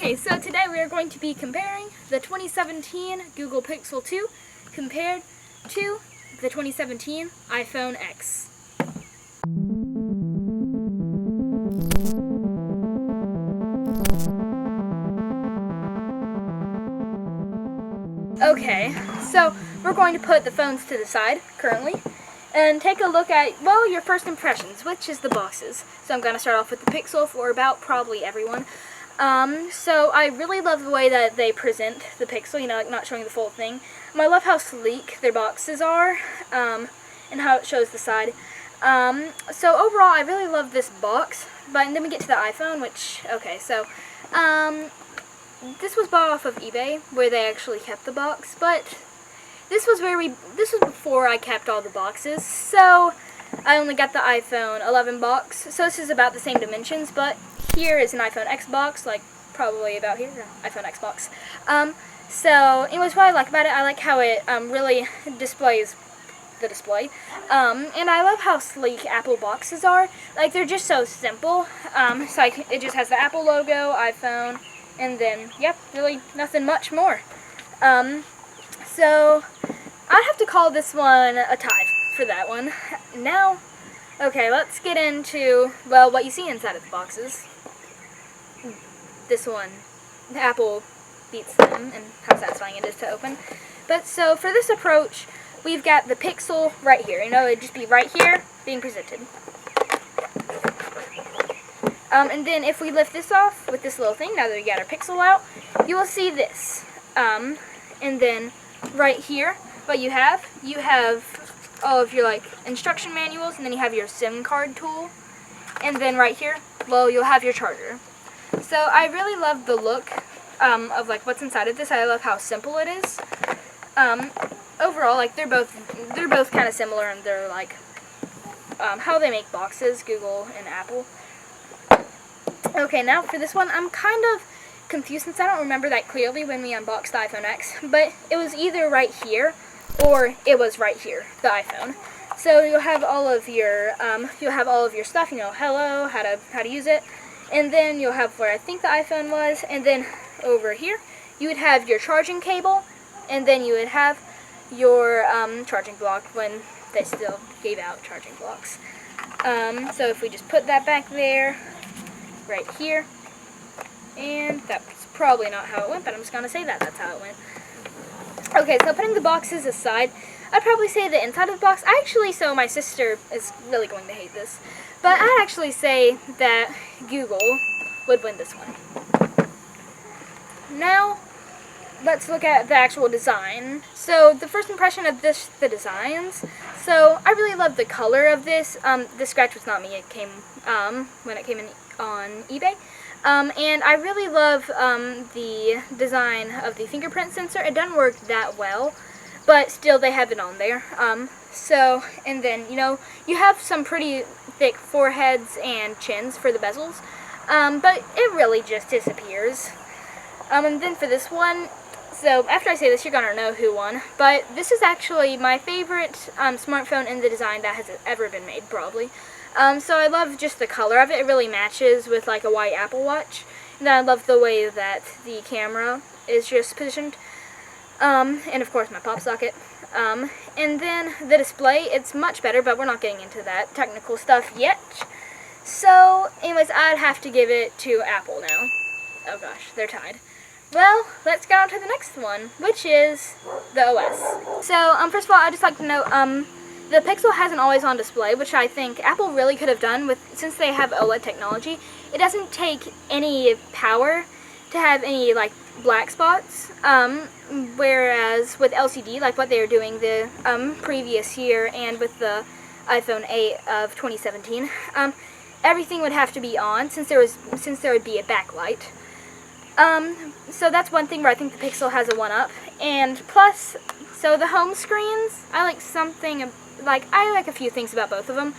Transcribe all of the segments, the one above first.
Okay, so today we are going to be comparing the 2017 Google Pixel 2 compared to the 2017 iPhone X. Okay, so we're going to put the phones to the side currently and take a look at, well, your first impressions, which is the boxes. So I'm going to start off with the Pixel for about probably everyone. So I really love the way that they present the Pixel, you know, like not showing the full thing. I love how sleek their boxes are, and how it shows the side. So overall, I really love this box, but then we get to the iPhone, which, okay, so, this was bought off of eBay, where they actually kept the box, but this was before I kept all the boxes, so I only got the iPhone 11 box, so this is about the same dimensions, but here is an iPhone X box, like probably about here, iPhone X box. So anyways, what I like about it, I like how it really displays the display, and I love how sleek Apple boxes are. Like, they're just so simple. So it just has the Apple logo, iPhone, and then, yep, really nothing much more. So I'd have to call this one a tie for that one. Now, okay, let's get into, well, what you see inside of the boxes. This one, the Apple beats them, and how satisfying it is to open. But so for this approach, we've got the Pixel right here. You know, it'd just be right here being presented. And then if we lift this off with this little thing, now that we got our Pixel out, you will see this. And then right here, what you have all of your like instruction manuals, and then you have your SIM card tool. And then right here, well, you'll have your charger. So I really love the look of like what's inside of this. I love how simple it is. Overall, like they're both kind of similar in their like how they make boxes, Google and Apple. Okay, now for this one, I'm kind of confused since I don't remember that clearly when we unboxed the iPhone X, but it was either right here or it was right here, the iPhone. So you'll have all of your stuff, you know, hello, how to use it, and then you'll have where I think the iPhone was, and then over here you would have your charging cable, and then you would have your charging block when they still gave out charging blocks. So if we just put that back there, right here, and that's probably not how it went, but I'm just going to say that's how it went. Okay, so putting the boxes aside, I'd probably say the inside of the box, so my sister is really going to hate this, but I'd actually say that Google would win this one. Now, let's look at the actual design. So the first impression of the designs. So I really love the color of this. The scratch was not me. It came when it came in on eBay. And I really love the design of the fingerprint sensor. It doesn't work that well, but still they have it on there. So, and then, you know, you have some pretty thick foreheads and chins for the bezels, but it really just disappears. And then for this one, so after I say this, you're going to know who won, but this is actually my favorite smartphone in the design that has ever been made, probably. So I love just the color of it. It really matches with like a white Apple Watch. And then I love the way that the camera is just positioned. And of course my pop socket. And then the display, it's much better, but we're not getting into that technical stuff yet. So anyways, I'd have to give it to Apple now. Oh gosh, they're tied. Well, let's get on to the next one, which is the OS. So, first of all, I'd just like to note, the Pixel has an always-on display, which I think Apple really could have done since they have OLED technology. It doesn't take any power to have any, like, black spots, whereas with LCD, like what they were doing the previous year and with the iPhone 8 of 2017, everything would have to be on since there would be a backlight. So that's one thing where I think the Pixel has a one-up. And plus, so the home screens, I like a few things about both of them.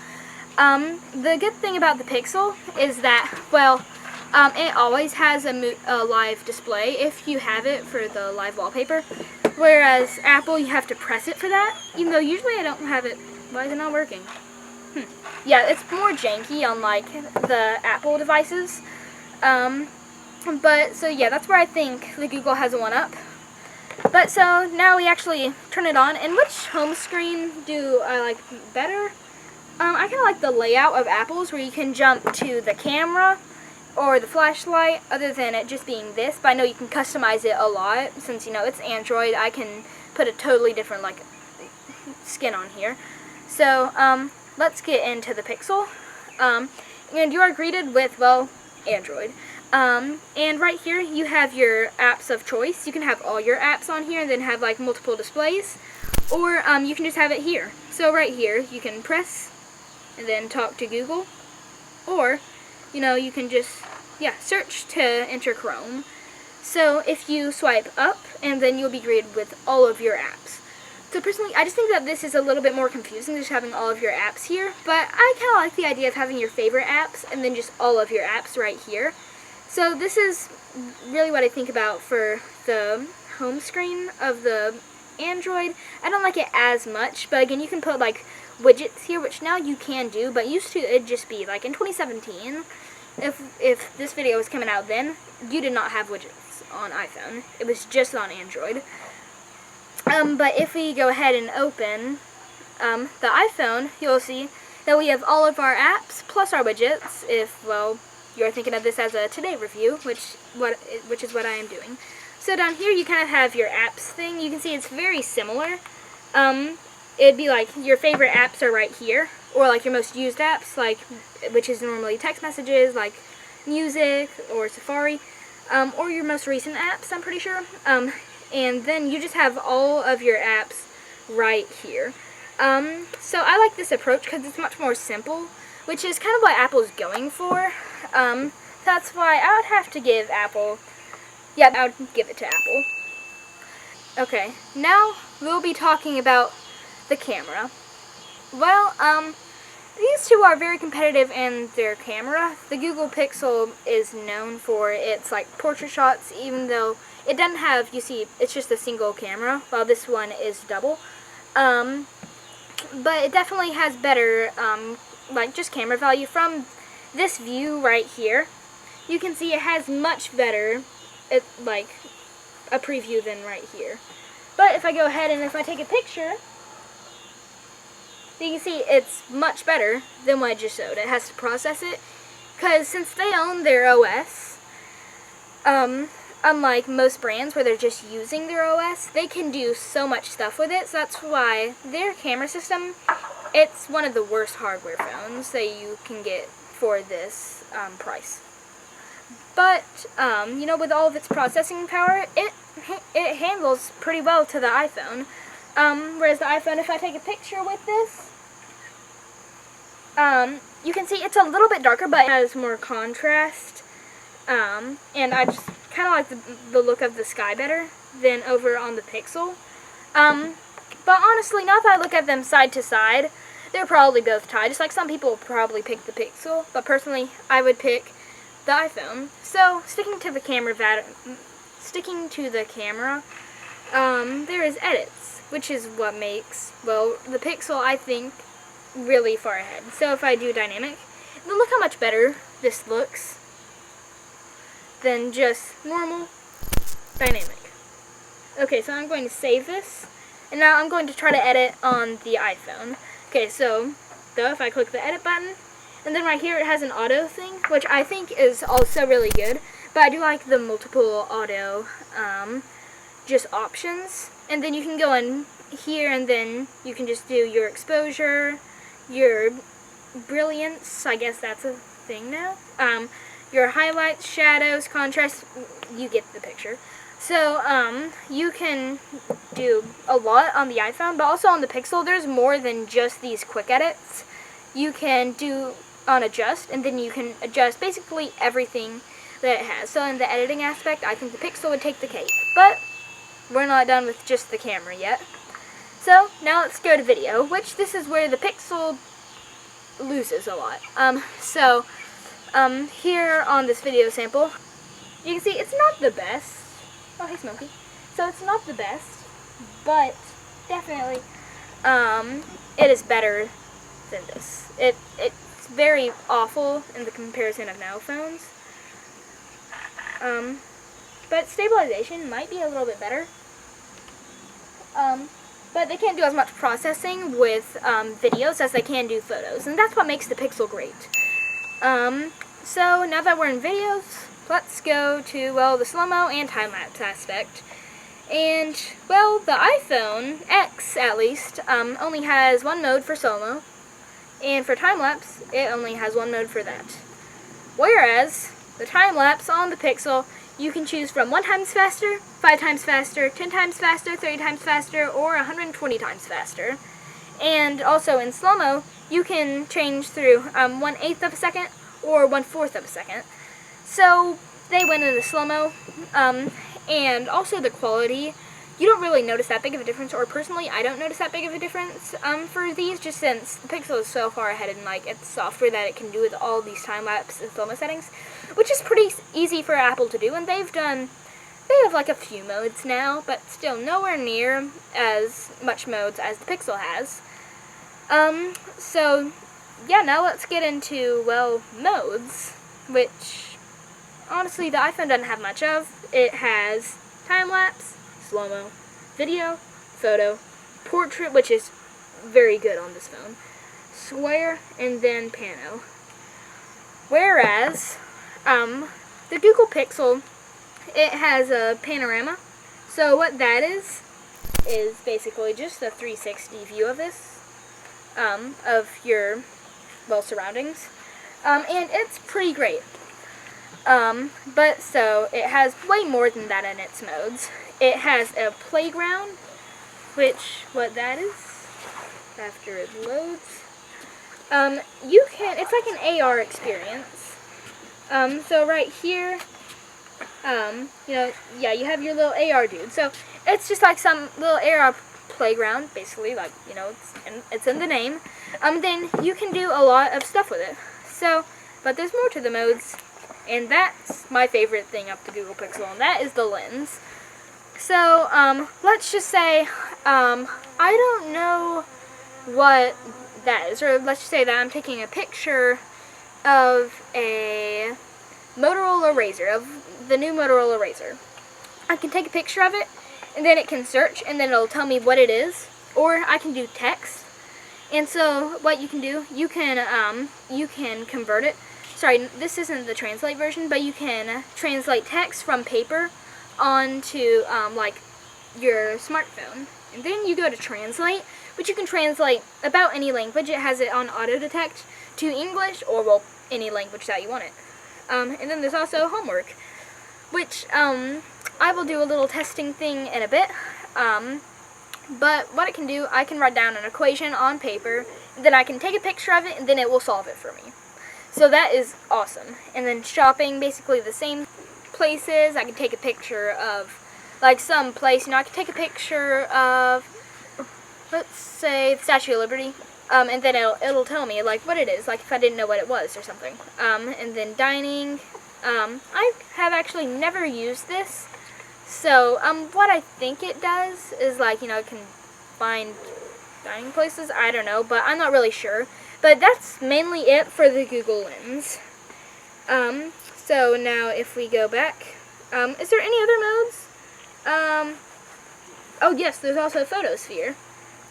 The good thing about the Pixel is that, well, it always has a live display if you have it for the live wallpaper. Whereas Apple, you have to press it for that, even though usually I don't have it. Why is it not working? Yeah, it's more janky on like the Apple devices. But, so yeah, that's where I think the Google has a one-up. But, so, now we actually turn it on. And which home screen do I like better? I kind of like the layout of Apple's, where you can jump to the camera or the flashlight, other than it just being this. But I know you can customize it a lot. Since, you know, it's Android, I can put a totally different, like, skin on here. So, let's get into the Pixel. And you are greeted with, well, Android. And right here, you have your apps of choice. You can have all your apps on here and then have, like, multiple displays. Or, you can just have it here. So right here, you can press and then talk to Google. Or, you know, you can just, yeah, search to enter Chrome. So if you swipe up, and then you'll be greeted with all of your apps. So personally, I just think that this is a little bit more confusing, just having all of your apps here. But I kind of like the idea of having your favorite apps, and then just all of your apps right here. So this is really what I think about for the home screen of the Android. I don't like it as much, but again, you can put, like, widgets here, which now you can do, but used to it'd just be like in 2017, if this video was coming out then, you did not have widgets on iPhone. It was just on Android. But if we go ahead and open the iPhone, you'll see that we have all of our apps plus our widgets, if, well, you're thinking of this as a today review, which is what I am doing. So down here you kind of have your apps thing. You can see it's very similar. It'd be like your favorite apps are right here, or like your most used apps, like, which is normally text messages, like music or Safari, or your most recent apps, I'm pretty sure. And then you just have all of your apps right here. So I like this approach because it's much more simple, which is kind of what Apple's going for. That's why I would have to give Apple, yeah, I would give it to Apple. Okay, now we'll be talking about the camera. Well, these two are very competitive in their camera. The Google Pixel is known for its, like, portrait shots, even though it doesn't have, you see, it's just a single camera, while this one is double. But it definitely has better, like, just camera value. From this view right here, you can see it has much better, like, a preview than right here. But if I go ahead and if I take a picture, you can see it's much better than what I just showed. It has to process it, because since they own their OS, unlike most brands where they're just using their OS, they can do so much stuff with it. So that's why their camera system, it's one of the worst hardware phones that you can get for this price. But, you know, with all of its processing power, it handles pretty well to the iPhone. Whereas the iPhone, if I take a picture with this, you can see it's a little bit darker, but it has more contrast. And I just kind of like the look of the sky better than over on the Pixel. But honestly, now that I look at them side to side, they're probably both tied. Just like some people will probably pick the Pixel, but personally, I would pick the iPhone. So, sticking to the camera, there is edits, which is what makes, well, the Pixel, I think, really far ahead. So if I do dynamic, then look how much better this looks than just normal dynamic. Okay, so I'm going to save this, and now I'm going to try to edit on the iPhone. Okay, so if I click the edit button, and then right here it has an auto thing, which I think is also really good, but I do like the multiple auto just options. And then you can go in here, and then you can just do your exposure, your brilliance, I guess that's a thing now, your highlights, shadows, contrast, you get the picture. So, you can do a lot on the iPhone, but also on the Pixel, there's more than just these quick edits. You can do on adjust, and then you can adjust basically everything that it has. So in the editing aspect, I think the Pixel would take the cake. But we're not done with just the camera yet. So now let's go to video, which this is where the Pixel loses a lot. Here on this video sample, you can see it's not the best. Oh, hey, Smokey. So it's not the best, but definitely it is better than this. It's very awful in the comparison of now phones. But stabilization might be a little bit better. But they can't do as much processing with videos as they can do photos, and that's what makes the Pixel great. So now that we're in videos, let's go to, well, the slow-mo and time-lapse aspect. And, well, the iPhone X, at least, only has one mode for slow-mo, and for time-lapse, it only has one mode for that. Whereas, the time-lapse on the Pixel, you can choose from 1 times faster, 5 times faster, 10 times faster, 30 times faster, or 120 times faster. And also in slow-mo, you can change through 1/8 of a second or 1/4 of a second. So they went into slow-mo, and also the quality. You don't really notice that big of a difference, or personally, I don't notice that big of a difference for these, just since the Pixel is so far ahead in like its software that it can do with all these time-lapse and slow-mo settings, which is pretty easy for Apple to do, and they have like a few modes now, but still nowhere near as much modes as the Pixel has. So yeah, now let's get into, well, modes, which honestly the iPhone doesn't have much of. It has time-lapse, slow-mo, video, photo, portrait, which is very good on this phone, square, and then pano. Whereas, the Google Pixel, it has a panorama. So what that is basically just a 360 view of this, of your, well, surroundings. And it's pretty great. But so it has way more than that in its modes. It has a playground, which what that is, after it loads, it's like an AR experience. So right here, you have your little AR dude. So it's just like some little AR playground, basically, like, it's in the name. Then you can do a lot of stuff with it. So, but there's more to the modes, and that's my favorite thing of the Google Pixel, and that is the lens. So, let's just say, I don't know what that is, or let's just say that I'm taking a picture of a Motorola Razr, of the new Motorola Razr. I can take a picture of it, and then it can search, and then it'll tell me what it is, or I can do text. And so, what you can do, you can convert it. Sorry, this isn't the translate version, but you can translate text from paper onto, like, your smartphone. And then you go to translate, which you can translate about any language. It has it on auto detect to English, or, well, any language that you want it. And then there's also homework, which, I will do a little testing thing in a bit. But what it can do, I can write down an equation on paper, and then I can take a picture of it, and then it will solve it for me. So that is awesome. And then shopping, basically the same places. I can take a picture of, like, some place, I can take a picture of, let's say, the Statue of Liberty, and then it'll tell me, like, what it is, like, if I didn't know what it was or something. And then dining, I have actually never used this, so, what I think it does is, like, it can find dining places, I don't know, but I'm not really sure. But that's mainly it for the Google Lens. So now if we go back, is there any other modes? Oh yes, there's also Photosphere.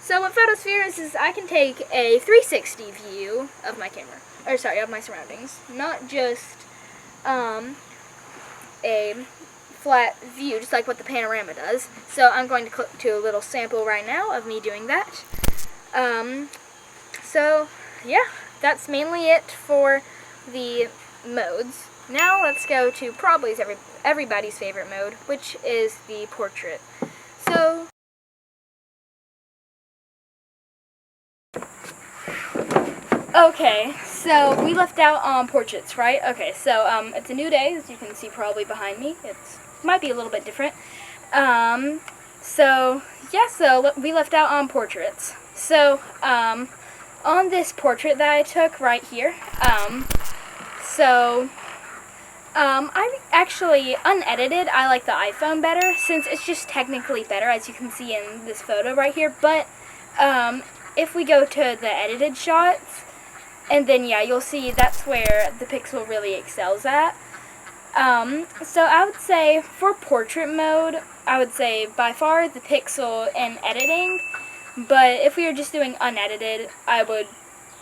So what Photosphere is I can take a 360 view of my camera, or sorry, of my surroundings, not just a flat view, just like what the panorama does. So I'm going to click to a little sample right now of me doing that. So yeah, that's mainly it for the modes. Now let's go to probably everybody's favorite mode, which is the portrait. So okay, so we left out on portraits, right? Okay, so it's a new day, as you can see probably behind me. It might be a little bit different. So yeah, so we left out on portraits. So on this portrait that I took right here, I actually, unedited, I like the iPhone better, since it's just technically better, as you can see in this photo right here. But if we go to the edited shots, and then yeah, you'll see that's where the Pixel really excels at. So I would say for portrait mode, I would say by far the Pixel in editing. But if we were just doing unedited, I would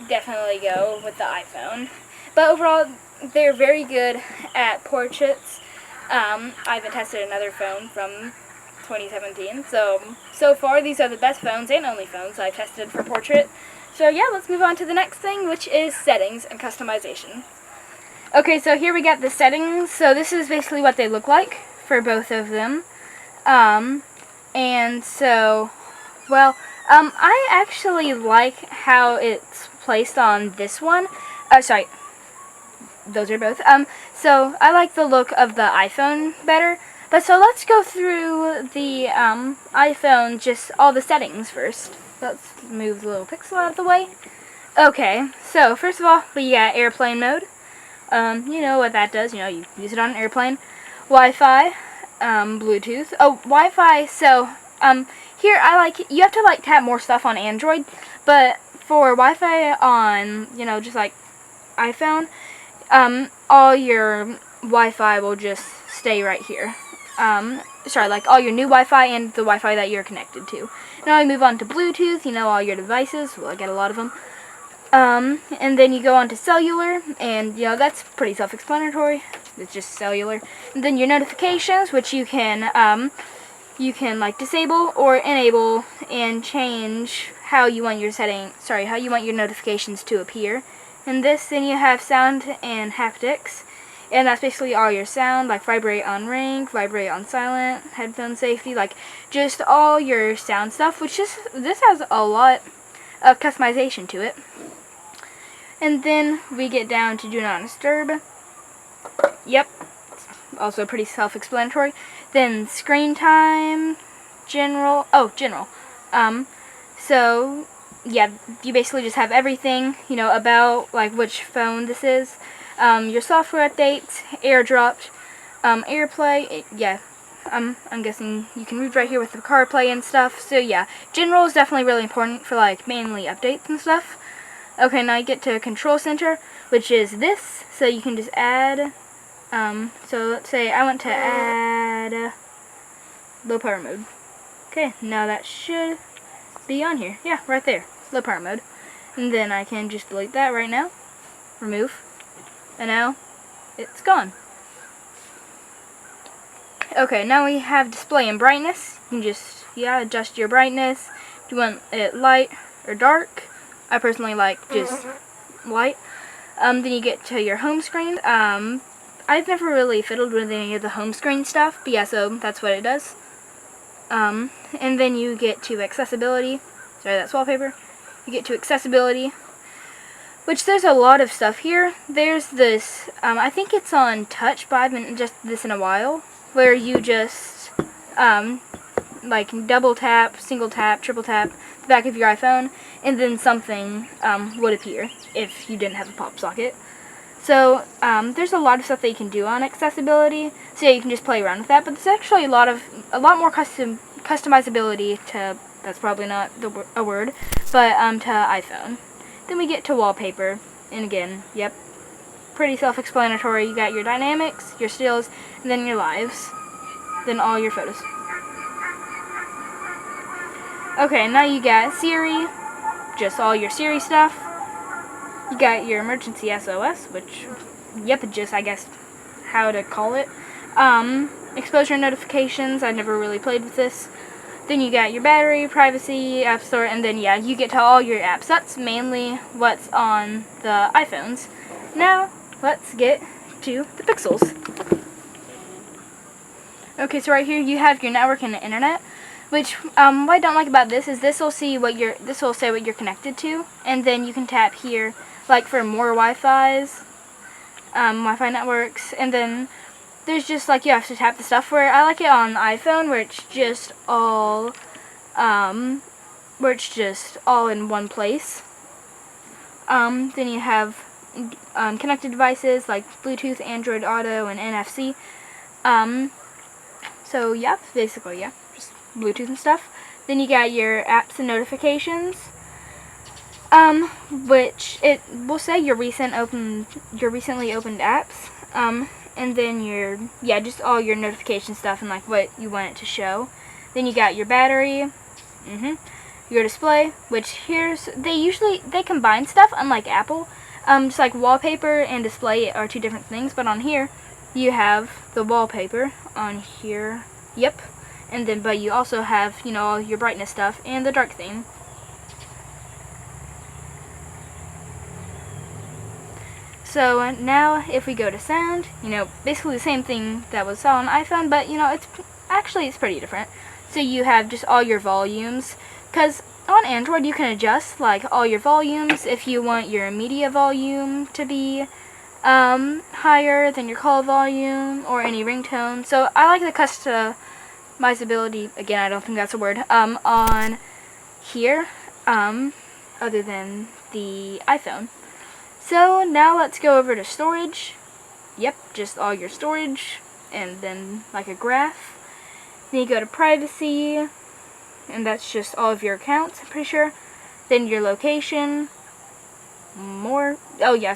definitely go with the iPhone. But overall, they're very good at portraits. I haven't tested another phone from 2017. So far, these are the best phones and only phones I've tested for portrait. So yeah, let's move on to the next thing, which is settings and customization. Okay, so here we got the settings. So this is basically what they look like for both of them. And so, well, I actually like how it's placed on this one. Sorry, those are both. So I like the look of the iPhone better. But so let's go through the iPhone, just all the settings first. Let's move the little pixel out of the way. Okay, so first of all, we got airplane mode. You know what that does. You know, you use it on an airplane. Wi-Fi, Bluetooth. Oh, Wi-Fi. So here I like, you have to like tap more stuff on Android, but for Wi-Fi on, you know, just like iPhone, all your Wi-Fi will just stay right here. Sorry, like all your new Wi-Fi and the Wi-Fi that you're connected to. Now I move on to Bluetooth, you know, all your devices. Well, I get a lot of them. And then you go on to cellular, and, you know, that's pretty self-explanatory. It's just cellular. And then your notifications, which you can like disable or enable and change how you want your how you want your notifications to appear. And then you have sound and haptics. And that's basically all your sound, like vibrate on ring, vibrate on silent, headphone safety, like just all your sound stuff, which is, this has a lot of customization to it. And then we get down to do not disturb. Yep, it's also pretty self-explanatory. Then screen time, general. Oh, general. So yeah, you basically just have everything, you know, about like which phone this is. Your software updates, airdropped, AirPlay, yeah, I'm guessing you can read right here with the CarPlay and stuff. So yeah, general is definitely really important for like mainly updates and stuff. Okay, now you get to control center, which is this. So you can just add, so let's say I want to add low power mode. Okay, now that should be on here. Yeah, right there, low power mode. And then I can just delete that right now, remove. And now it's gone. Okay, now we have display and brightness. You can just, yeah, adjust your brightness. Do you want it light or dark? I personally like just light. Then you get to your home screen. I've never really fiddled with any of the home screen stuff, but yeah, so that's what it does. And then you get to accessibility. Sorry, that's wallpaper. You get to accessibility, which there's a lot of stuff here. There's this, I think it's on touch, but I haven't just this in a while, where you just, like double tap, single tap, triple tap the back of your iPhone, and then something would appear if you didn't have a pop socket. So there's a lot of stuff that you can do on accessibility. So yeah, you can just play around with that. But there's actually a lot more customizability to, that's probably not a word, but to iPhone. Then we get to wallpaper, and again, yep, pretty self-explanatory. You got your dynamics, your stills, and then your lives, then all your photos. Okay, now you got Siri, just all your Siri stuff. You got your emergency SOS, which, yep, just, I guess, how to call it. Exposure notifications, I never really played with this. Then you got your battery, privacy, app store, and then, yeah, you get to all your apps. That's mainly what's on the iPhones. Now, let's get to the Pixels. Okay, so right here you have your network and the internet, which, what I don't like about this is this will say what you're connected to, and then you can tap here, like for more Wi-Fi's, Wi-Fi networks, and then there's just like you have to tap the stuff. Where I like it on iPhone, where it's just all in one place. Then you have connected devices like Bluetooth, Android Auto, and NFC. So yeah, basically yeah, just Bluetooth and stuff. Then you got your apps and notifications, which it will say your recently opened apps. and then just all your notification stuff and like what you want it to show. Then you got your battery, your display, which they combine stuff, unlike Apple. Just like wallpaper and display are two different things, but on here you have the wallpaper on here. Yep. And then, but you also have, all your brightness stuff and the dark theme. So now if we go to sound, basically the same thing that was on iPhone, but it's pretty different. So you have just all your volumes, because on Android you can adjust like all your volumes if you want your media volume to be higher than your call volume or any ringtone. So I like the customizability, again I don't think that's a word, on here, other than the iPhone. So now let's go over to storage. Yep, just all your storage, and then like a graph. Then you go to privacy, and that's just all of your accounts, I'm pretty sure. Then your location,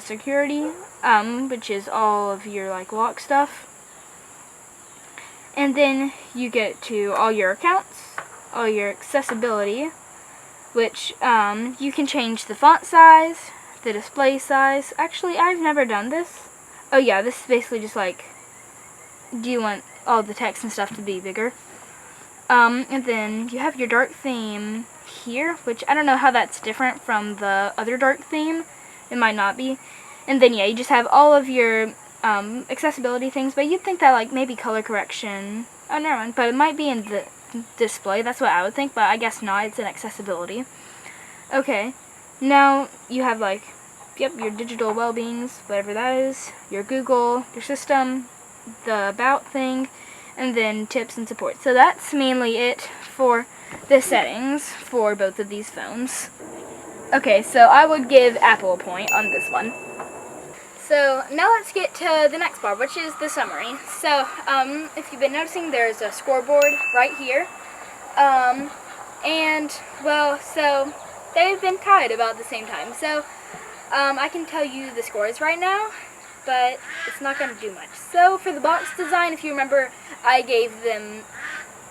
security, which is all of your like lock stuff. And then you get to all your accounts, all your accessibility, which you can change the font size, the display size. Actually, I've never done this. Oh yeah, this is basically just like, do you want all the text and stuff to be bigger? And then you have your dark theme here, which I don't know how that's different from the other dark theme. It might not be. And then you just have all of your accessibility things, but you'd think that like maybe color correction, oh never mind, but it might be in the display. That's what I would think, but I guess not. It's in accessibility. Okay, now you have like, your digital well-beings, whatever that is, your Google, your system, the about thing, and then tips and support. So that's mainly it for the settings for both of these phones. Okay, so I would give Apple a point on this one. So now let's get to the next part, which is the summary. So if you've been noticing, there's a scoreboard right here. So they've been tied about the same time. So I can tell you the scores right now, but it's not going to do much. So for the box design, if you remember, I gave them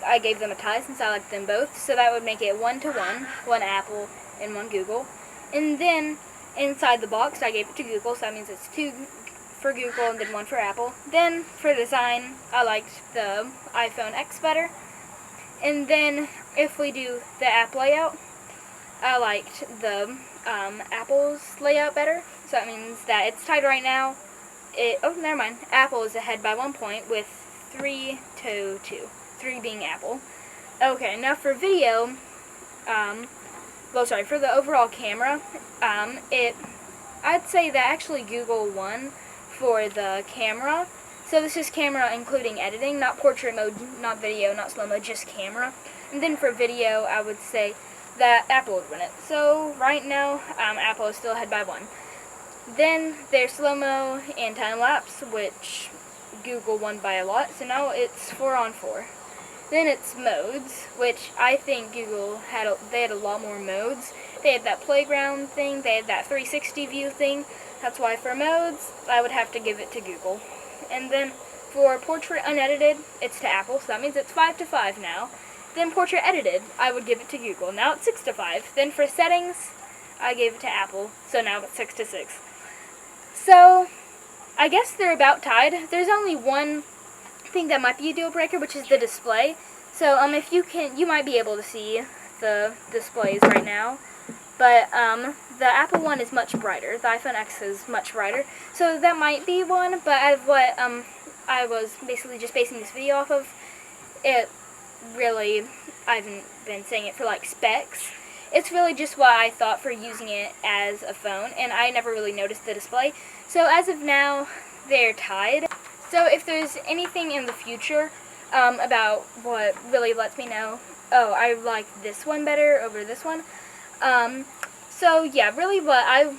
a tie since I liked them both. So that would make it 1-1, one Apple and one Google. And then inside the box, I gave it to Google, so that means it's 2 for Google and then 1 for Apple. Then for design, I liked the iPhone X better. And then if we do the app layout, I liked the Apple's layout better. So that means that it's tied right now. Never mind. Apple is ahead by 1 point with 3-2. 3 being Apple. Okay, now for video, for the overall camera, I'd say that actually Google won for the camera. So this is camera including editing, not portrait mode, not video, not slow-mo, just camera. And then for video, I would say that Apple would win it. So right now, Apple is still ahead by 1. Then there's slow-mo and time-lapse, which Google won by a lot. So now it's 4-on-4. Then it's modes, which I think Google had a lot more modes. They had that playground thing, they had that 360 view thing. That's why for modes, I would have to give it to Google. And then for portrait unedited, it's to Apple, so that means it's 5-5 now. Then portrait edited, I would give it to Google. Now it's 6-5. Then for settings, I gave it to Apple, so now it's 6-6. So I guess they're about tied. There's only one thing that might be a deal breaker, which is the display. So if you might be able to see the displays right now, but the Apple one is much brighter. The iPhone X is much brighter, so that might be one. But out of what I was basically just basing this video off of, it really, I haven't been saying it for like specs. It's really just what I thought for using it as a phone, and I never really noticed the display. So as of now, they're tied. So if there's anything in the future about what really lets me know, I like this one better over this one. So yeah, really what I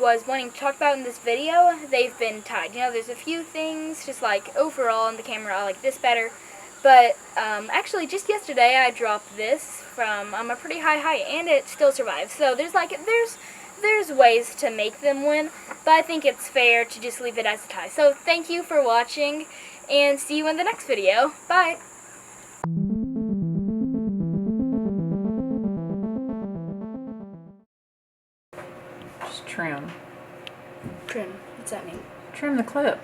was wanting to talk about in this video, they've been tied. There's a few things, just like overall in the camera, I like this better. But actually, just yesterday I dropped this from a pretty high height, and it still survives. So there's there's ways to make them win, but I think it's fair to just leave it as a tie. So thank you for watching, and see you in the next video. Bye! Just trim. Trim. What's that mean? Trim the clip.